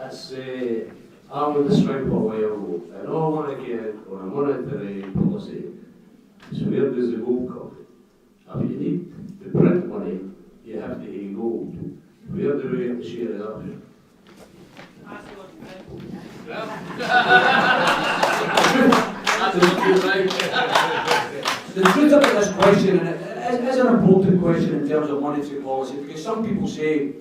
It's, I'm with the stripe a while ago, and all I want to get on a monetary policy is where does the gold come? If you need to print money, you have to have gold. Where do we have to share it up here? The truth about this question, and it is an important question in terms of monetary policy, because some people say,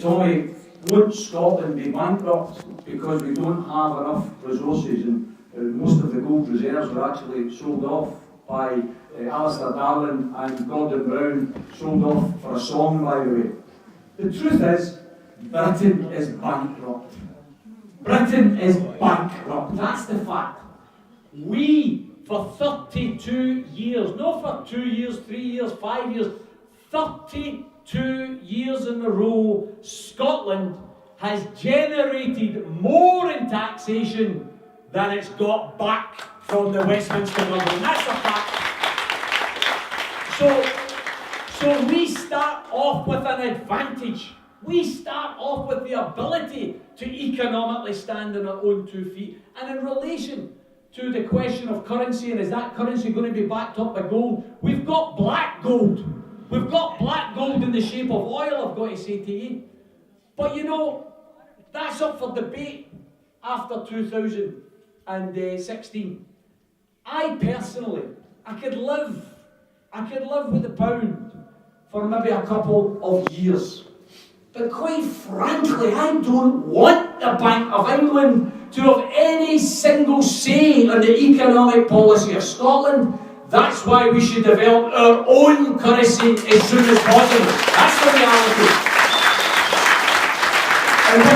Tommy, won't Scotland be bankrupt because we don't have enough resources, and most of the gold reserves were actually sold off by Alistair Darling and Gordon Brown, sold off for a song, by the way. The truth is, Britain is bankrupt. Britain is bankrupt, that's the fact. We, for 32 years, not for 2 years, 3 years, 5 years, 32 years in a row, Scotland has generated more in taxation than it's got back from the Westminster government. That's a fact. So we start off with an advantage. We start off with the ability to economically stand on our own 2 feet. And in relation to the question of currency, and is that currency going to be backed up by gold? We've got black gold. We've got black gold in the shape of oil, I've got to say to you. But you know, that's up for debate after 2016. I personally, I could live with the pound for maybe a couple of years. But quite frankly, I don't want the Bank of England to have any single say on the economic policy of Scotland. That's why we should develop our own currency as soon as possible. That's the reality. And with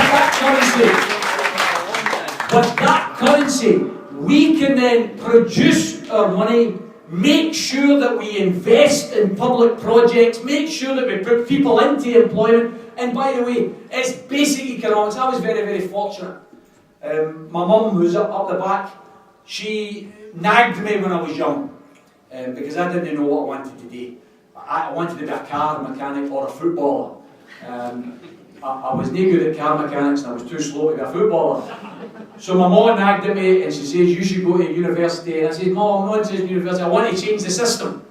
that currency, we can then produce our money, make sure that we invest in public projects, make sure that we put people into employment. And by the way, it's basic economics. I was very, very fortunate. My mum, who's up the back, she nagged me when I was young because I didn't know what I wanted to do. I wanted to be a car mechanic or a footballer. I was no good at car mechanics and I was too slow to be a footballer. So my mum nagged at me and she says, you should go to university. And I said, Mum, I'm not going to university, I want to change the system.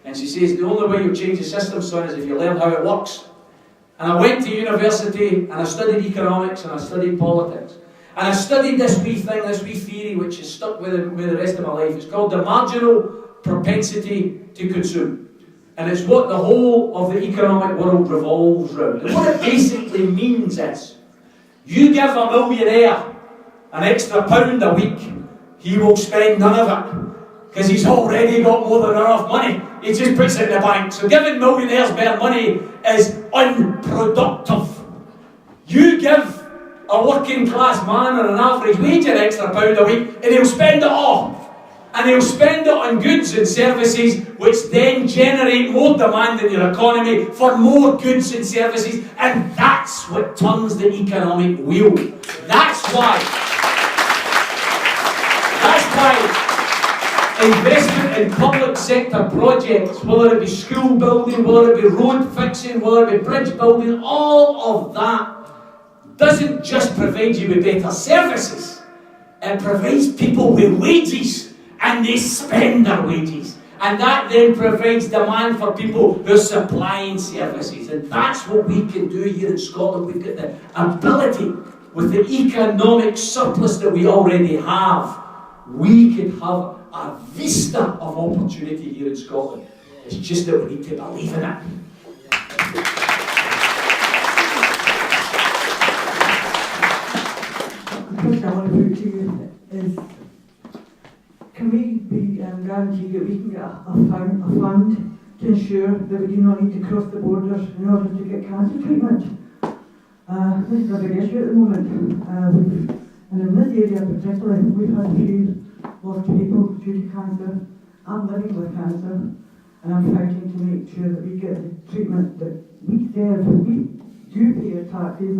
And she says, the only way you'll change the system, son, is if you learn how it works. And I went to university and I studied economics and I studied politics. And I studied this wee thing, this wee theory, which has stuck with me the rest of my life. It's called the marginal propensity to consume. And it's what the whole of the economic world revolves around. And what it basically means is, you give a millionaire an extra £1 a week, he will spend none of it. Because he's already got more than enough money. He just puts it in the bank. So giving millionaires more money is unproductive. You give a working class man on an average wage an extra £1 a week, and he'll spend it all. And he'll spend it on goods and services, which then generate more demand in your economy for more goods and services. And that's what turns the economic wheel. That's why investment in public sector projects, whether it be school building, whether it be road fixing, whether it be bridge building, all of that doesn't just provide you with better services. It provides people with wages, and they spend their wages. And that then provides demand for people who are supplying services. And that's what we can do here in Scotland. We've got the ability, with the economic surplus that we already have, we could have a vista of opportunity here in Scotland. It's just that we need to believe in it. The question I want to put to you is, can we be guaranteed that we can get a fund to ensure that we do not need to cross the borders in order to get cancer treatment? This is a big issue at the moment. And in this area particularly, we've had a few lost people due to cancer. I'm living with cancer, and I'm fighting to make sure that we get the treatment that we deserve. We do pay our taxes,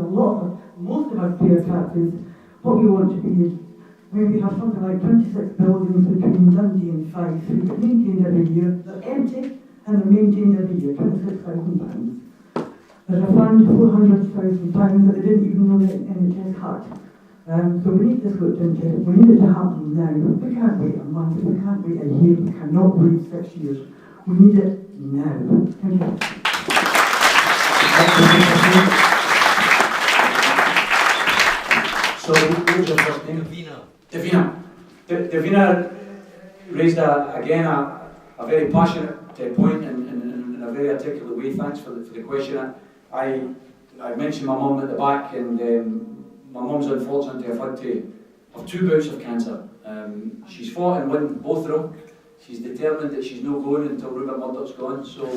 most of us pay our taxes. What we want to be is, when we have something like 26 buildings between Dundee and Fife, who get maintained every year, they're empty and they're maintained every year, £26,000. There's a fund, £400,000 that they didn't even know the NHS had. So we need this looked into. We need it to happen now. We can't wait a month, we can't wait a year, we cannot wait 6 years. We need it now. Thank you. So, what was your first name? Davina. Davina raised a very passionate point in a very articulate way. Thanks for the question. I mentioned my mum at the back, and my mum's unfortunately have had to have 2 bouts of cancer. She's fought and won both of them. She's determined that she's not going until Rupert Murdoch's gone. So.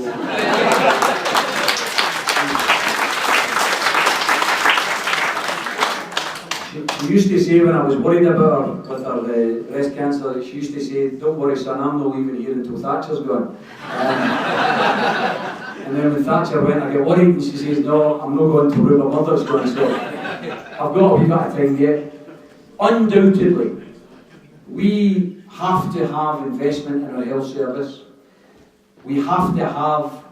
She used to say when I was worried about her with her breast cancer, she used to say, "Don't worry son, I'm not leaving here until Thatcher's gone." And then when Thatcher went, I get worried, and she says, "No, I'm not going until Rupert Murdoch's gone." So I've got a wee bit of time yet. Undoubtedly, we have to have investment in our health service. We have to have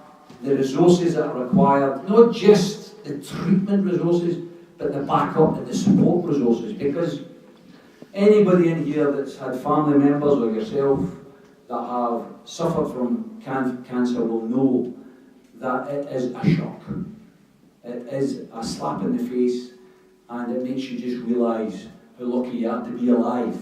the resources that are required, not just the treatment resources, but the backup and the support resources, because anybody in here that's had family members or yourself that have suffered from cancer will know that it is a shock. It is a slap in the face, and it makes you just realise how lucky you are to be alive.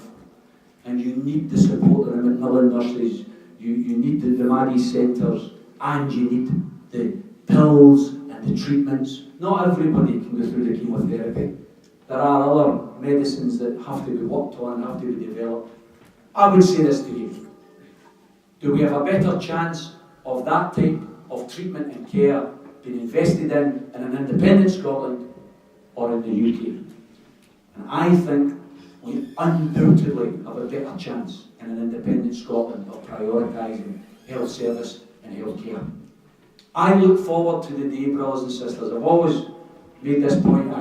And you need the support of the Macmillan nurses, you need the Maddie's centres, and you need the pills and the treatments. Not everybody can go through the chemotherapy. There are other medicines that have to be worked on, have to be developed. I would say this to you. Do we have a better chance of that type of treatment and care being invested in an independent Scotland or in the UK? And I think we undoubtedly have a better chance in an independent Scotland of prioritising health service and health care. I look forward to the day, brothers and sisters. I've always made this point.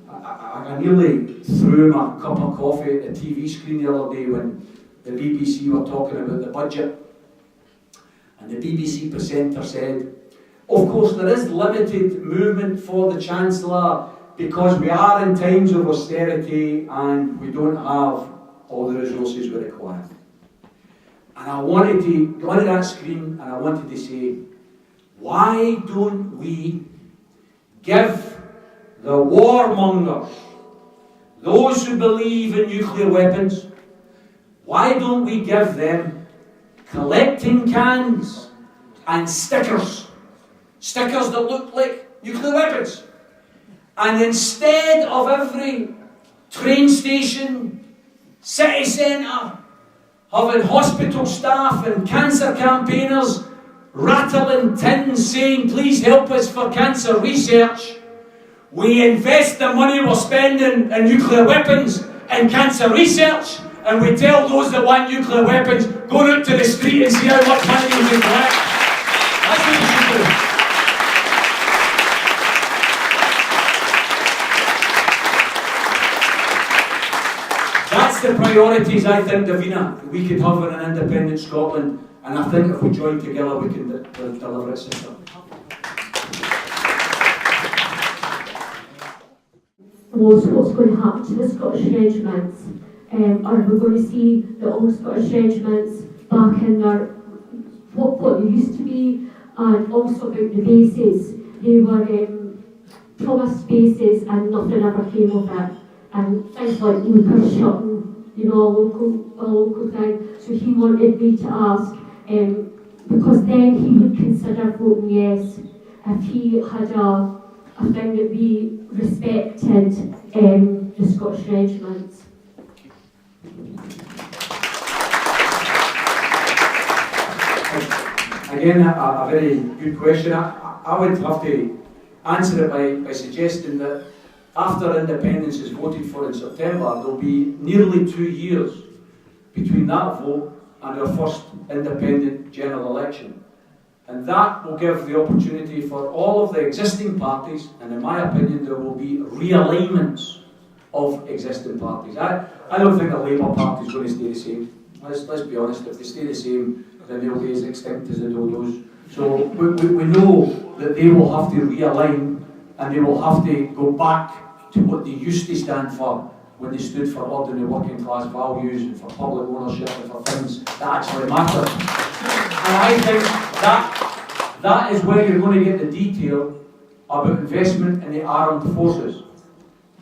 I nearly threw my cup of coffee at the TV screen the other day when the BBC were talking about the budget. And the BBC presenter said, "Of course there is limited movement for the Chancellor because we are in times of austerity and we don't have all the resources we require." And I wanted to go onto that screen and I wanted to say, why don't we give the warmongers, those who believe in nuclear weapons, why don't we give them collecting cans and stickers that look like nuclear weapons? And instead of every train station, city centre, having hospital staff and cancer campaigners rattling tins saying, "Please help us for cancer research," we invest the money we're spending in nuclear weapons and cancer research, and we tell those that want nuclear weapons, go out to the street and see how much money you can collect. That's what we should do. That's the priorities, I think, Davina, we could have in an independent Scotland, and I think if we join together we can deliver it, sister. What's going to happen to the Scottish regiments? Are we going to see the old Scottish regiments back in their what they used to be? And also about the bases. They were promised bases and nothing ever came of it. And things like Lucas shutting, a local thing. So he wanted me to ask, because then he would consider voting yes if he had a thing that we respected the Scottish regiments. Again, a very good question. I would have to answer it by suggesting that after independence is voted for in September, there will be nearly 2 years between that vote and our first independent general election. And that will give the opportunity for all of the existing parties, and in my opinion there will be realignments of existing parties. I don't think the Labour Party is going to stay the same. Let's be honest, if they stay the same, then they'll be as extinct as the dodos. So we know that they will have to realign and they will have to go back to what they used to stand for when they stood for ordinary working class values and for public ownership and for things that actually matter. And I think that is where you're going to get the detail about investment in the armed forces.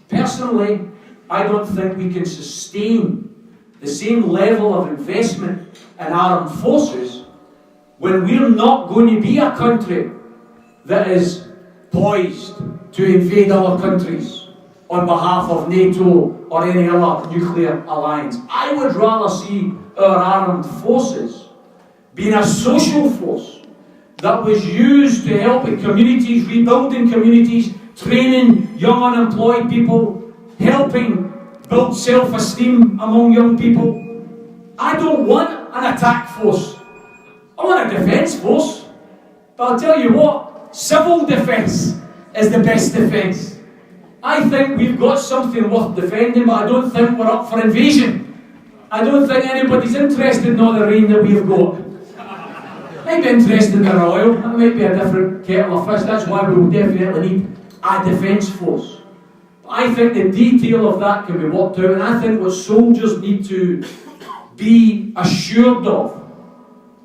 Personally, I don't think we can sustain the same level of investment in armed forces when we're not going to be a country that is poised to invade other countries on behalf of NATO or any other nuclear alliance. I would rather see our armed forces being a social force that was used to help in communities, rebuilding communities, training young unemployed people, helping build self-esteem among young people. I don't want an attack force. I want a defence force. But I'll tell you what, civil defence is the best defence. I think we've got something worth defending, but I don't think we're up for invasion. I don't think anybody's interested in all the rain that we've got. Might be interested in our oil, that might be a different kettle of fish. That's why we will definitely need a defence force. I think the detail of that can be worked out, and I think what soldiers need to be assured of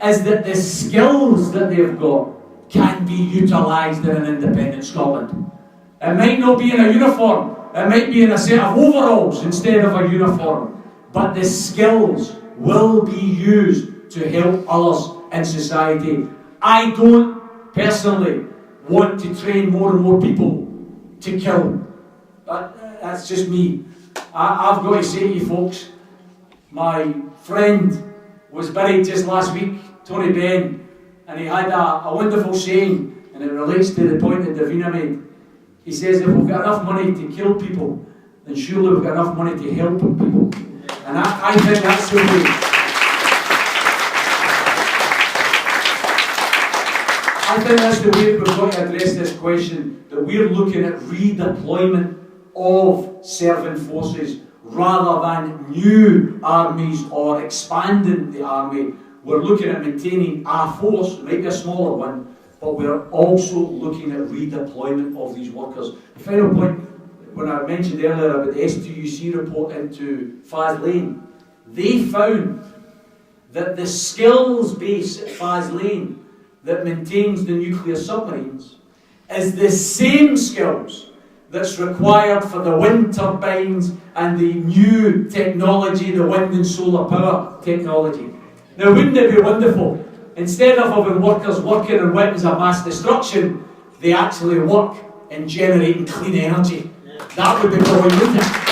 is that the skills that they've got can be utilised in an independent Scotland. It might not be in a uniform, it might be in a set of overalls instead of a uniform, but the skills will be used to help others in society. I don't personally want to train more and more people to kill. That's just me. I've got to say to you folks, my friend was buried just last week, Tony Ben, and he had a wonderful saying, and it relates to the point that Davina made. He says, if we've got enough money to kill people, then surely we've got enough money to help people. And I think that's the way. I think that's the way that we've got to address this question, that we're looking at redeployment of serving forces rather than new armies or expanding the army. We're looking at maintaining our force, it might be a smaller one, but we're also looking at redeployment of these workers. The final point, when I mentioned earlier about the STUC report into Faz Lane, they found that the skills base at Faz Lane that maintains the nuclear submarines is the same skills that's required for the wind turbines and the new technology, the wind and solar power technology. Now, wouldn't it be wonderful? Instead of having workers working on weapons of mass destruction, they actually work in generating clean energy. That would be brilliant, wouldn't it?